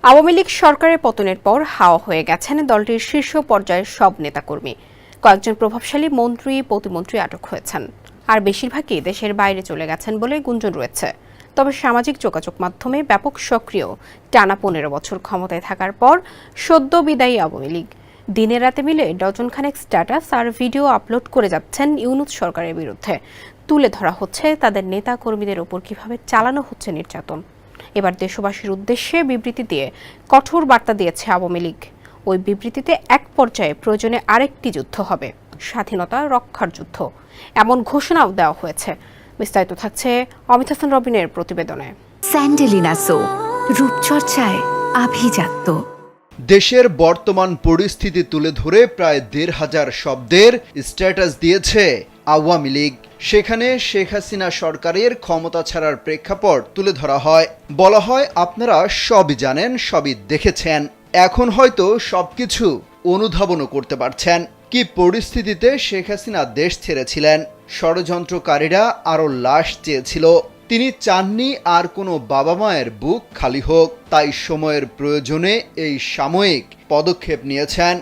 আওয়ামী লীগ সরকারের পতনের পর হাওয়া হয়ে গেছেন দলটির শীর্ষ পর্যায়ের সব নেতাকর্মী। কয়েকজন প্রভাবশালী মন্ত্রী প্রতিমন্ত্রী আটক হয়েছেন, আর বেশিরভাগই দেশের বাইরে চলে গেছেন বলে গুঞ্জন রয়েছে। তবে সামাজিক যোগাযোগ মাধ্যমে ব্যাপক সক্রিয় টানা 15 বছর ক্ষমতায় থাকার পর সদ্য বিদায়ী আওয়ামী লীগ দিনে রাতে মিলে ডজনখানেক স্ট্যাটাস আর ভিডিও আপলোড করে যাচ্ছেন ইউনূস সরকারের বিরুদ্ধে। তুলে ধরা হচ্ছে তাদের নেতা কর্মীদের ওপর কিভাবে চালানো হচ্ছে নির্যাতন। এবার দেশবাসীর উদ্দেশ্যে বিবৃতি দিয়ে কঠোর বার্তা দিয়েছে আওয়ামী লীগ। ওই বিবৃতিতে এক পর্যায়ে প্রয়োজনে আরেকটি যুদ্ধ হবে, স্বাধীনতা রক্ষার যুদ্ধ, এমন ঘোষণাও দেওয়া হয়েছে। বিস্তারিত থাকছে অমিত হাসান রবিনের প্রতিবেদনে। স্যান্ডেলিনা সো, রূপচর্চায় আভিজাত্য। দেশের বর্তমান পরিস্থিতি তুলে ধরে প্রায় ১৫০০ শব্দের স্ট্যাটাস দিয়েছে আওয়ামী লীগ। সেখানে শেখ হাসিনা সরকারের ক্ষমতা ছাড়ার প্রেক্ষাপট তুলে ধরা হয়। বলা হয়, আপনারা সবই জানেন, সবই দেখেছেন, এখন হয়তো সবকিছু অনুধাবনও করতে পারছেন। কি পরিস্থিতিতে শেখ হাসিনা দেশ ছেড়েছিলেন? ষড়যন্ত্রকারীরা আরও লাশ চেয়েছিল। তিনি চাননি আর কোনো বাবা মায়ের বুক খালি হোক, তাই সময়ের প্রয়োজনে এই সাময়িক পদক্ষেপ নিয়েছেন।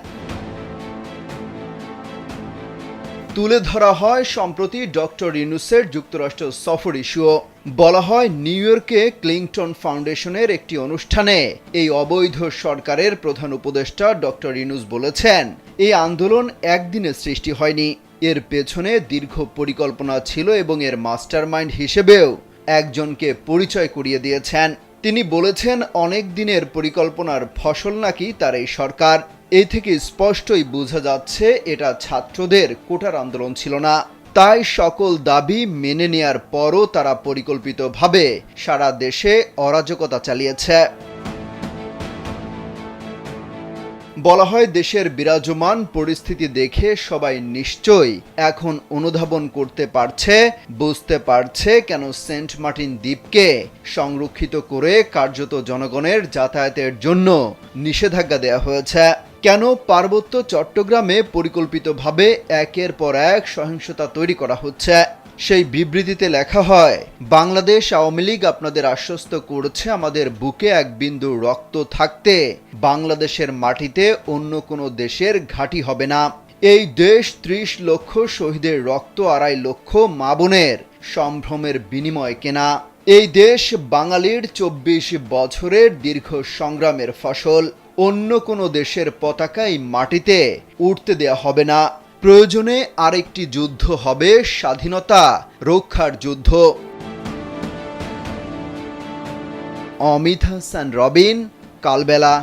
তুলে ধরা হয় সম্প্রতি ডক্টর ইউনূসের যুক্তরাষ্ট্র সফর ইস্যুও। বলা হয়, নিউ ইয়র্কে ক্লিংটন ফাউন্ডেশনের একটি অনুষ্ঠানে এই অবৈধ সরকারের প্রধান উপদেষ্টা ডক্টর ইউনূস বলেছেন, এই আন্দোলন একদিনে সৃষ্টি হয়নি, এর পেছনে দীর্ঘ পরিকল্পনা ছিল এবং এর মাস্টারমাইন্ড হিসেবেও একজনকে পরিচয় করিয়ে দিয়েছেন। তিনি বলেছেন, অনেক দিনের পরিকল্পনার ফসল নাকি তার এই সরকার। এই থেকে স্পষ্টই বোঝা যাচ্ছে এটা ছাত্রদের কোটার আন্দোলন ছিল না। তাই সকল দাবি মেনে নেয়ার পরও তারা পরিকল্পিতভাবে সারা দেশে অরাজকতা চালিয়েছে। বলা হয়, দেশের বিরাজমান পরিস্থিতি দেখে সবাই নিশ্চয়ই এখন অনুধাবন করতে পারছে, বুঝতে পারছে কেন সেন্ট মার্টিন দ্বীপকে সংরক্ষিত করে কার্যত জনগণের যাতায়াতের জন্য নিষেধাজ্ঞা দেওয়া হয়েছে, কেন পার্বত্য চট্টগ্রামে পরিকল্পিতভাবে একের পর এক সহিংসতা তৈরি করা হচ্ছে। সেই বিবৃতিতে লেখা হয়, বাংলাদেশ আওয়ামী লীগ আপনাদের আশ্বস্ত করেছে, আমাদের বুকে এক বিন্দু রক্ত থাকতে বাংলাদেশের মাটিতে অন্য কোনো দেশের ঘাঁটি হবে না। এই দেশ ৩০ লক্ষ শহীদের রক্ত, ২.৫ লক্ষ মা বোনের সম্ভ্রমের বিনিময়ে কেনা। এই দেশ বাঙালির ২৪ বছরের দীর্ঘ সংগ্রামের ফসল। অন্য কোনো দেশের পতাকা এই মাটিতে উঠতে দেয়া হবে না। প্রয়োজনে আরেকটি যুদ্ধ হবে, স্বাধীনতা রক্ষার যুদ্ধ। অমিত হাসান রবিন, কালবেলা।